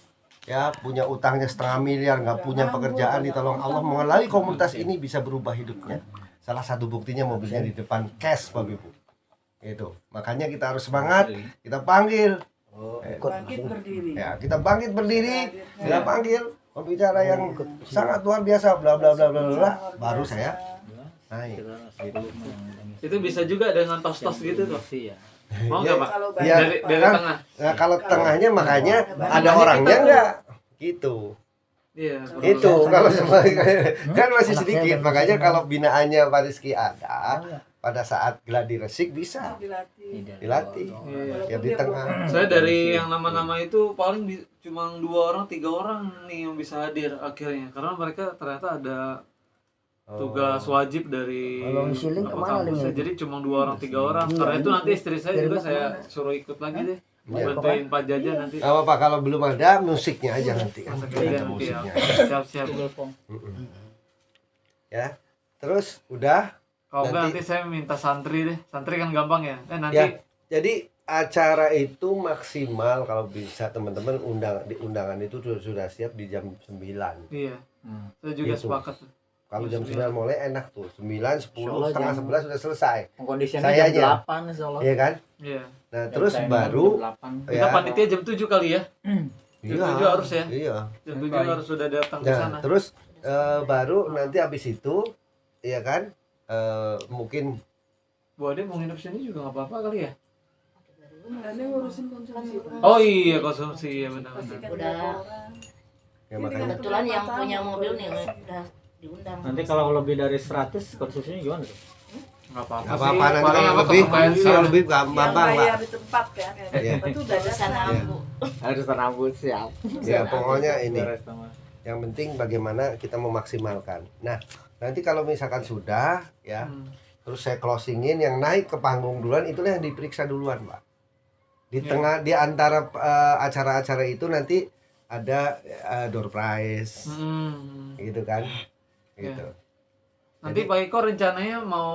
ya punya utangnya 1,5 miliar, nggak punya pekerjaan, ditolong Allah melalui komunitas ini bisa berubah hidupnya. Salah satu buktinya mobilnya di depan cash Bapak Ibu. Itu. Makanya kita harus semangat, kita panggil. Bangkit berdiri. Ya, kita bangkit berdiri, kita panggil pembicara yang sangat luar biasa bla bla bla bla bla, baru saya naik. Itu bisa juga dengan tos-tos gitu tuh. Iya. Mau Ya, nggak Pak? Kalau ya, Dari kan, tengah. nah, kalau tengahnya makanya ada orangnya enggak gitu. Iya. Itu kalau kan masih sedikit, makanya kalau binaannya Pak Rizky ada pada saat gladi resik bisa dilatih Iya. ya di tengah. Saya dari yang nama-nama itu paling cuma 2 orang, 3 orang nih yang bisa hadir akhirnya, karena mereka ternyata ada tugas wajib dari Kalau ngisiling kemana kampusnya. nih? Jadi cuma 2 orang, 3 orang. Karena itu nanti istri saya juga saya suruh ikut lagi deh, Iya. bantuin Pak Jaja nanti. Gak apa-apa kalau belum ada musiknya aja nanti kan. Masak Ada aja nanti ya. musiknya. Siap-siap. Ya. Terus udah. Kalau enggak Nanti- nanti saya minta santri deh. Santri kan gampang ya. Nanti Ya. Jadi acara itu maksimal kalau bisa teman-teman di undangan itu sudah siap di jam 9. iya. Saya juga Gitu. sepakat. Kalau jam 9 mulai enak tuh. 9, 10, setengah 11 sudah selesai. Kondisinya Saya jam aja. 8 insyaallah. Iya kan? Iya. Nah, terus baru Kita panitia jam 7 kali ya. iya, jam 7 harus ya? Iya. Jam 7 harus sudah datang ke sana. Nah, terus baru nanti habis itu ya kan mungkin Bu Ade mau nginep sini juga nggak apa-apa kali ya? Karena ngurusin konsumsi. Oh iya, konsumsi ya benar-benar. Pasti kan Udah. berapa orang. ya makanya Kebetulan yang punya mobil nih udah diundang. Nanti kalau lebih dari 100 konsumsinya gimana tuh? Nggak apa-apa. nggak apa-apa nanti Paling kalau apa lebih konsekuensi kalau ya. lebih Yang gampang lah. bayar di tempat kan. Iya. Itu udah ada Sana sana. Bu. Harus rambut siap. Ya pokoknya ini Beres sama. yang penting bagaimana kita memaksimalkan. Nah, nanti kalau misalkan sudah ya terus saya closingin yang naik ke panggung duluan itulah yang diperiksa duluan, Pak. Di tengah di antara acara-acara itu nanti ada door prize gitu kan. Gitu. Nanti Pak Iko rencananya mau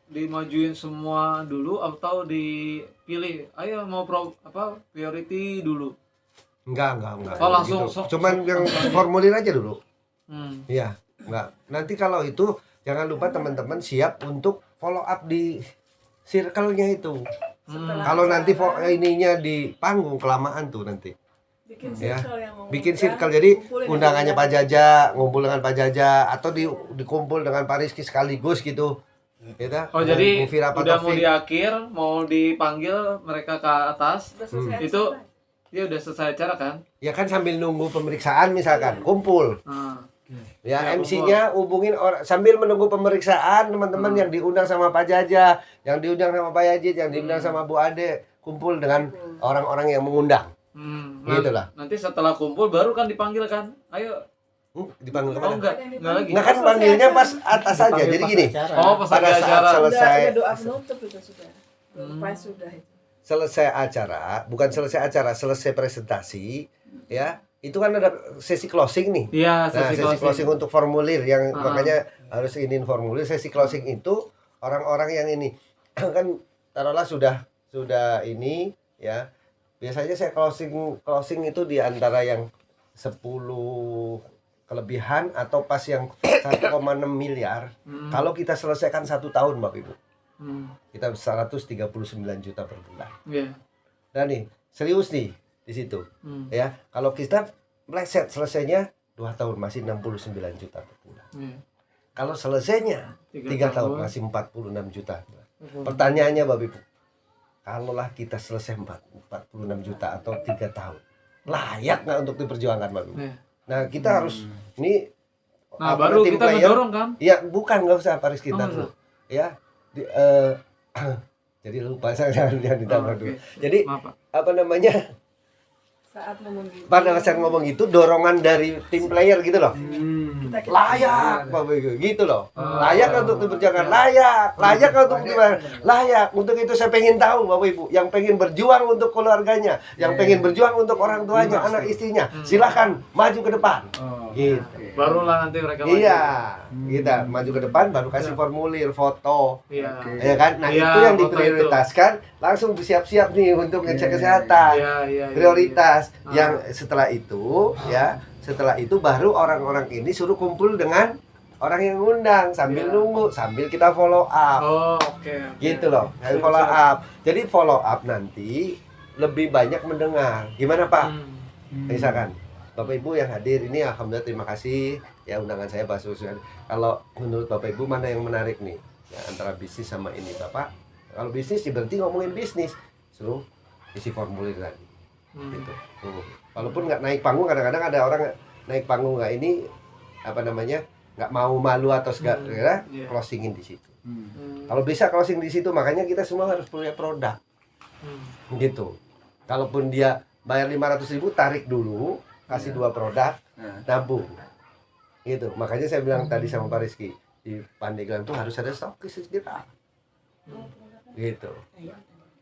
dimajuin semua dulu atau dipilih? Ayo mau priority dulu. Enggak. Oh, langsung Cuman yang formulir aja dulu. Hmm. Iya, enggak. Nanti kalau itu jangan lupa teman-teman siap untuk follow up di circle-nya itu. Kalau nanti ininya di panggung kelamaan tuh nanti. Bikin Ya, circle yang mau bikin ngundang, circle. Jadi kumpulin undangannya yang Pak Jaja, ngumpul dengan Pak Jaja atau dikumpul dengan Pak Rizky sekaligus gitu. Gitu. Oh jadi Bu Fira udah mau Taufik. di akhir, mau dipanggil mereka ke atas. udah selesai Itu acara. dia udah selesai acara kan? Ya kan sambil nunggu pemeriksaan misalkan, kumpul. Nah, Ya, Ya, MC-nya hubungin orang sambil menunggu pemeriksaan teman-teman yang diundang sama Pak Jaja, yang diundang sama Pak Yajid, yang diundang sama Bu Ade, kumpul dengan orang-orang yang mengundang. Gitu lah. Nanti setelah kumpul baru kan dipanggil kan? Ayo. Dipanggil Oh kemana? enggak lagi. Nggak kan panggilnya pas atas saja. Jadi gini, Oh pas pada ada saat acara. selesai Udah doa penutup itu sudah. Prize sudah itu. selesai acara, bukan selesai acara, selesai presentasi, ya itu kan ada sesi closing nih. Iya, Nah, sesi sesi closing untuk formulir yang makanya harus ingin formulir. Sesi closing itu orang-orang yang ini kan taruhlah sudah ini ya. Biasanya saya closing itu di antara yang 10 kelebihan atau pas yang 1,6 miliar. Kalau kita selesaikan 1 tahun, Bapak Ibu. Kita 139 juta per bulan. Iya. Nah nih, serius nih di situ. Ya, kalau kita meleset selesainya 2 tahun masih 69 juta per bulan. Iya. Kalau selesainya 3 tahun masih 46 juta. Mhm. Pertanyaannya Bapak Ibu, kalaulah kita selesai 46 juta atau 3 tahun, layak nggak untuk diperjuangkan Bapak Ibu? Iya. Nah kita harus ini Nah, apa, baru tim kita player. ngedorong kan? Ya bukan, nggak usah Paris kita Oh, dulu. Ya jadi lupa saya jangan ditambah Oh, dulu. oke. Jadi Maaf, Pak. apa namanya? Saat ngomong gitu. Pada saat ngomong itu dorongan dari tim player gitu loh. Layak, Bapak Ibu, gitu loh. Layak untuk diperjuangkan, layak untuk layak. Untuk itu saya pengen tahu Bapak Ibu, yang pengen berjuang untuk keluarganya, yang pengen berjuang untuk orang tuanya, anak istrinya, silahkan maju ke depan. Gitu. Barulah nanti mereka Iya, kita maju ke depan baru kasih formulir foto. Iya. Ya kan? Nah, Iya, itu yang foto diprioritaskan, langsung bersiap-siap nih untuk ngecek kesehatan. Iya. Prioritas. Yang setelah itu ya, setelah itu baru orang-orang ini suruh kumpul dengan orang yang ngundang sambil nunggu, sambil kita follow up. Oh, oke. Gitu loh. Follow up. Jadi follow up nanti lebih banyak mendengar. Gimana, Pak? Misalkan Bapak Ibu yang hadir ini, alhamdulillah terima kasih ya undangan saya Pak Susun. Kalau menurut Bapak Ibu mana yang menarik nih ya, antara bisnis sama ini Bapak? Kalau bisnis ya berarti ngomongin bisnis, suruh isi formulir lagi. Gitu. Walaupun nggak naik panggung, kadang-kadang ada orang naik panggung nggak ini apa namanya nggak mau malu atau segala closingin di situ. Kalau bisa closing di situ, makanya kita semua harus punya produk. Gitu. Kalaupun dia bayar 500.000, tarik dulu, kasih 2 produk, nabung. Gitu. Makanya saya bilang tadi sama Pak Rizky, di Pandeglang itu harus ada stokis segera. Gitu.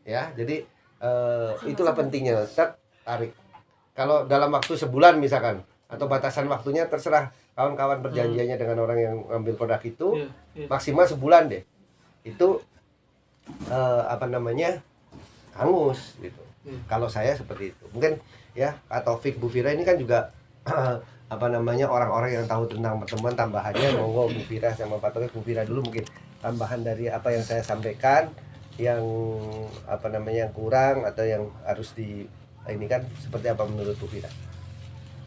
Ya, jadi itulah pentingnya. Tarik. Kalau dalam waktu sebulan misalkan, atau batasan waktunya terserah kawan-kawan perjanjiannya dengan orang yang ngambil produk itu, maksimal sebulan deh. Itu apa namanya, hangus gitu. Kalau saya seperti itu. Mungkin ya, Kak Taufik, Bu Fira ini kan juga apa namanya orang-orang yang tahu tentang pertemuan. Tambahannya monggo Bu Fira sama Pak Taufik. Bu Fira dulu mungkin tambahan dari apa yang saya sampaikan, yang apa namanya yang kurang atau yang harus di ini kan seperti apa menurut Bu Fira?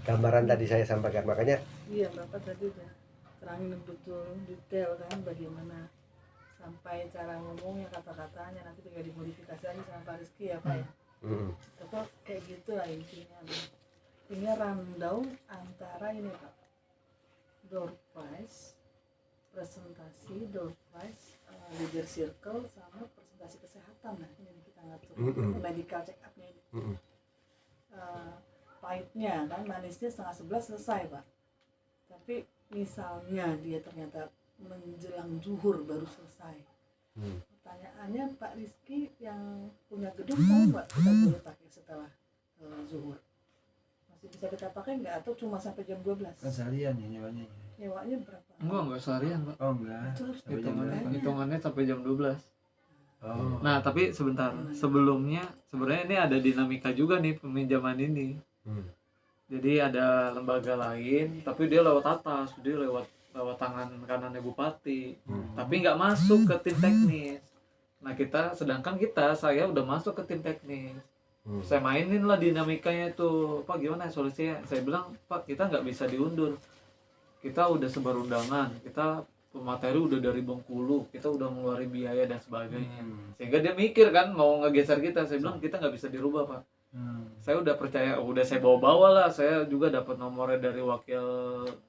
Gambaran tadi saya sampaikan, makanya Iya, Bapak tadi udah terangin betul detail kan bagaimana sampai cara ngomongnya, kata-katanya nanti tinggal dimodifikasi lagi sama Pak Rizky ya Pak ya. Bapak kayak gitu lah intinya. Ini rundown antara ini Pak, door prize, presentasi, door prize, leader circle sama presentasi kesehatan. Nah ini kita ngatur medical check up-nya ini. Pahitnya kan, manisnya 10:30 selesai Pak. Tapi misalnya dia ternyata menjelang zuhur baru selesai. Pertanyaannya Pak Rizky yang punya gedung tahu nggak kita boleh pakai setelah zuhur? Masih bisa kita pakai nggak atau cuma sampai jam 12? Kan seharian ya nyewanya. Nyewanya berapa? Enggak seharian, Pak. Oh enggak. Itu harus Hitungannya sampai jam 12. Oh. Nah, tapi sebentar. Sebelumnya sebenarnya ini ada dinamika juga nih peminjaman ini. Jadi ada lembaga lain, tapi dia lewat atas, dia lewat tangan kanannya bupati, tapi nggak masuk ke tim teknis. Nah sedangkan saya udah masuk ke tim teknis. Saya mainin lah dinamikanya itu, Pak gimana solusinya? Saya bilang, Pak kita nggak bisa diundur, kita udah sebar undangan, kita materi udah dari Bengkulu, kita udah ngeluarin biaya dan sebagainya. Sehingga dia mikir kan mau ngegeser kita. Saya bilang kita nggak bisa dirubah Pak. Saya udah percaya, udah saya bawa lah, saya juga dapat nomornya dari wakil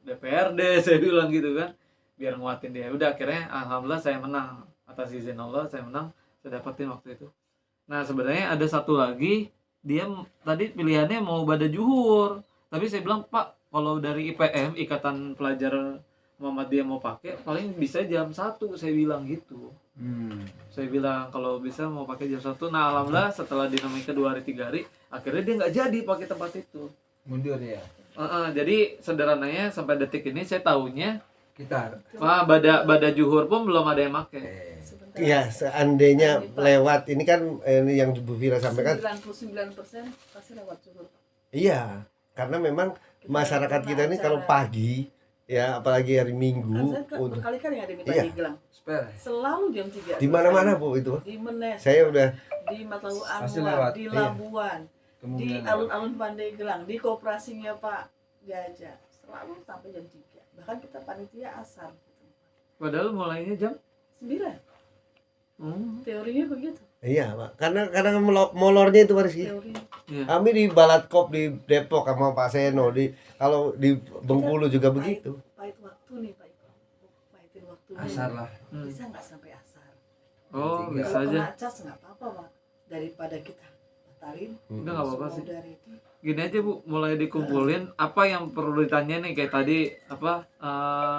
DPRD, saya bilang gitu kan, biar nguatin dia. Udah akhirnya alhamdulillah saya menang, atas izin Allah saya menang, saya dapetin waktu itu. Nah sebenarnya ada satu lagi, dia tadi pilihannya mau Bada Juhur, tapi saya bilang Pak kalau dari IPM Ikatan Pelajar Muhammadiyah mau pakai paling bisa jam 1, saya bilang gitu. Saya bilang kalau bisa mau pakai jam 1. Nah alhamdulillah setelah dinamika 2 hari 3 hari akhirnya dia nggak jadi pakai tempat itu, Mundur ya. jadi sederhananya sampai detik ini saya tahunya Kita. Bada Juhur pun belum ada yang pakai. iya seandainya lewat ini kan ini yang Bu Fira sampaikan 99% pasti lewat zuhur. iya, karena memang masyarakat kita ini kalau pagi ya apalagi hari Minggu untuk Berkali-kali ada minta Iya. di Gelang. Spare. Selalu jam 3. di mana-mana Bu itu. Di Menes, Saya udah di Matlawu Pasti Anwar, lewat, di iya. Labuan, di Kemungkinan. alun-alun Pandeglang, di koperasinya Pak Jaja. Selalu sampai jam 3. Bahkan kita panitia asar. Padahal mulainya jam 9. Teorinya begitu. iya Pak, karena molornya itu Pak Rizky. Teori. Kami di Balatkop di Depok sama Pak Seno, kalau di Bengkulu juga begitu. Pahit waktu nih Pak Iko. Pahitin waktunya. Asar lah. Bisa nggak sampai asar? oh bisa Kalau aja kena cas nggak apa-apa Pak. Daripada kita batalin. udah nggak apa-apa sih. Saudara itu gini aja Bu, mulai dikumpulin apa yang perlu ditanya nih kayak tadi apa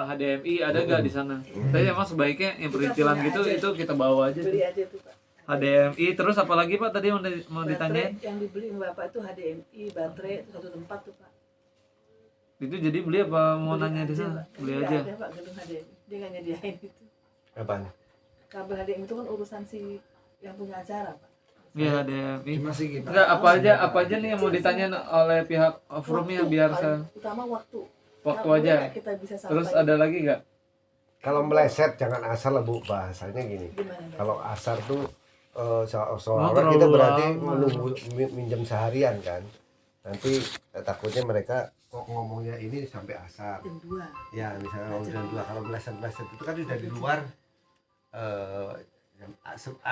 HDMI ada nggak di sana? Tapi emang sebaiknya yang perintilan gitu itu kita bawa aja tuh. Beli aja tuh Pak. HDMI terus apa lagi Pak tadi mau ditanyain? Baterai yang dibeli sama Bapak itu HDMI, baterai itu satu tempat tuh Pak. Itu jadi beli apa mau Beli nanya di aja, sana? Pak. Beli Nggak aja. ada Pak gedung HDMI. Dia nggak nyediain itu. Apaan? Kabel HDMI itu kan urusan si yang punya acara Pak. Iya HDMI. Cuma sih kita. Enggak apa aja nih yang mau ditanyain oleh pihak forum-nya Waktu, biar paling utama waktu. waktu Nah, aja. boleh kita bisa Terus sampaikan. ada lagi nggak? Kalau meleset jangan asal lah Bu, bahasanya gini. Gimana, Pak? Kalau asar tuh seolah-olah terlalu kita berarti lama. menunggu minjem seharian kan. Nanti takutnya mereka kok ngomongnya ini sampai asar. Jam 2. Ya misalnya ngomong jam 2, kalau meleset itu kan udah di luar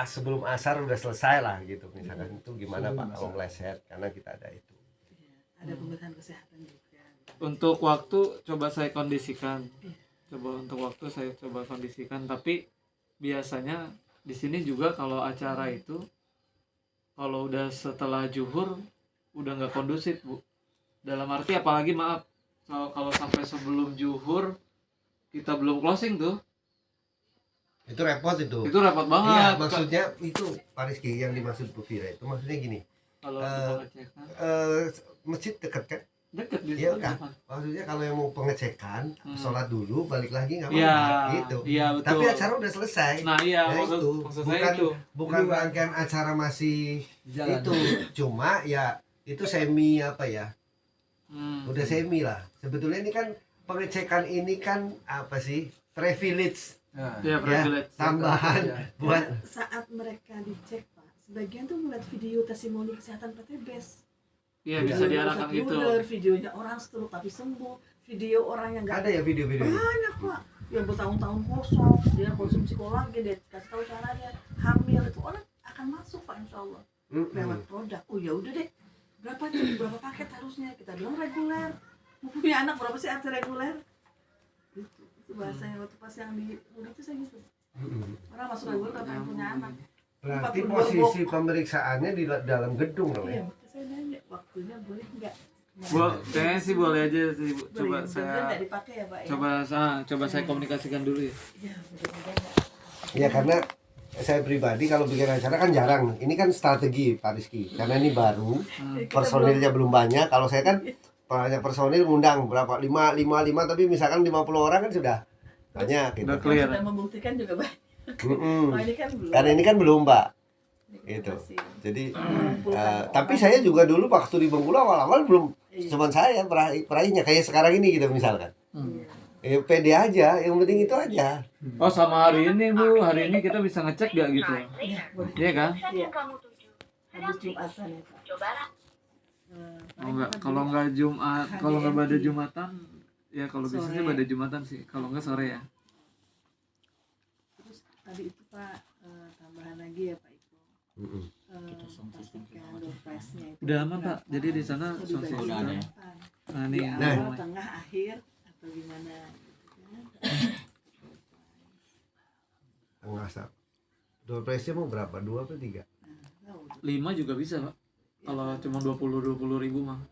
sebelum asar udah selesai lah gitu misalkan. Itu gimana Pak kalau meleset, karena kita ada itu. Ada pemeriksaan kesehatan juga. Untuk waktu coba saya kondisikan. Untuk waktu saya coba kondisikan, tapi biasanya di sini juga kalau acara itu kalau udah setelah zuhur udah nggak kondusif Bu. Dalam arti apalagi maaf kalau sampai sebelum zuhur kita belum closing tuh Itu repot itu. itu repot banget. Iya, maksudnya itu Pak Rizky yang dimaksud Bu Fira itu maksudnya gini. Kalau eh, pengecekan Masjid dekat kan? deket di Iya depan. kan? Maksudnya kalau yang mau pengecekan, sholat dulu, balik lagi nggak Iya, apa-apa gitu. iya betul. Tapi acara udah selesai. Nah iya Ya maksud saya bukan itu. bukan rangkaian acara masih Jalan. itu, cuma ya itu semi apa ya? Udah semi lah. Sebetulnya ini kan pengecekan ini kan apa sih? Privilege Nah, Ya, ya, privilege. tambahan buat Saat mereka dicek Pak, sebagian tuh melihat video testimoni kesehatan PTBes. Iya bisa diarahkan gitu. Videonya orang stroke tapi sembuh, video orang yang nggak ada ya video-video. banyak Pak, yang bertahun-tahun kosong, dia konsumsi kolagen, dia kasih tahu caranya, hamil itu orang akan masuk Pak Insya Allah lewat produk. Oh ya udah deh, berapa paket harusnya, kita bilang reguler. Mau punya anak berapa sih arti reguler? Itu bahasanya waktu pas yang di itu saya gitu. Orang masuk reguler tapi yang punya anak. Berarti posisi pemeriksaannya di dalam gedung dong Iya, ya? makanya saya nanya waktunya boleh nggak? Kayaknya sih boleh aja sih Bu. Coba Boleh, saya nggak dipakai ya Pak ya? coba saya komunikasikan dulu ya. Iya, mudah-mudahan nggak. Ya karena saya pribadi kalau bikin acara kan jarang. Ini kan strategi Pak Rizky. Karena ini baru, personilnya belum banyak. Kalau saya kan banyak personil ngundang berapa? 5 tapi misalkan 50 orang kan sudah banyak gitu. Udah clear. Sudah membuktikan juga banyak. Mm-mm. Oh, ini kan belum. Karena ini kan belum Pak. Ini Gitu. masih Jadi mengumpulkan tapi orang. saya juga dulu waktu di Bengkulu awal-awal belum Iya. cuman saya peraihnya kayak sekarang ini gitu misalkan. Iya. Pede aja, yang penting itu aja. Oh sama hari ini Bu, hari ini kita bisa ngecek gak gitu? Iya, boleh. Iya kan? Iya. Habis Jumatan ya Pak. Kalau nggak Jumat, kalau nggak pada Jumatan, ya kalau bisa sih Sore. pada Jumatan sih. Kalau nggak sore ya. Terus tadi itu Pak tambahan lagi ya Pak Iko. Pastikan door prize-nya itu. Udah lama, Pak. berapa? Jadi di sana Mau sanksi dibagi udah ada ya? berapa? Nah Di nih, awal, tengah, akhir atau gimana? Gitu kan. Enggak sah. Door prize-nya mau berapa? 2 atau 3? Tahu. 5 juga bisa Pak. Kalau cuma 20 ribu mah.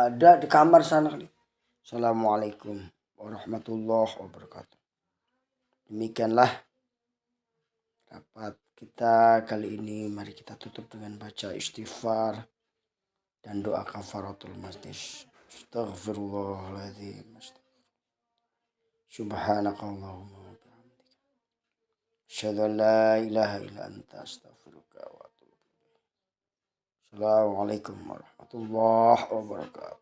Ada di kamar sana kali. Assalamualaikum warahmatullahi wabarakatuh. Demikianlah rapat kita kali ini. Mari kita tutup dengan baca istighfar dan doa kafaratul majlis. Astaghfirullahaladzim. Subhanakallahumma wa bihamdika. Asyhadu an la ilaha illa anta astaghfiruka wa atubu ilaik. Assalamualaikum warahmatullahi wabarakatuh.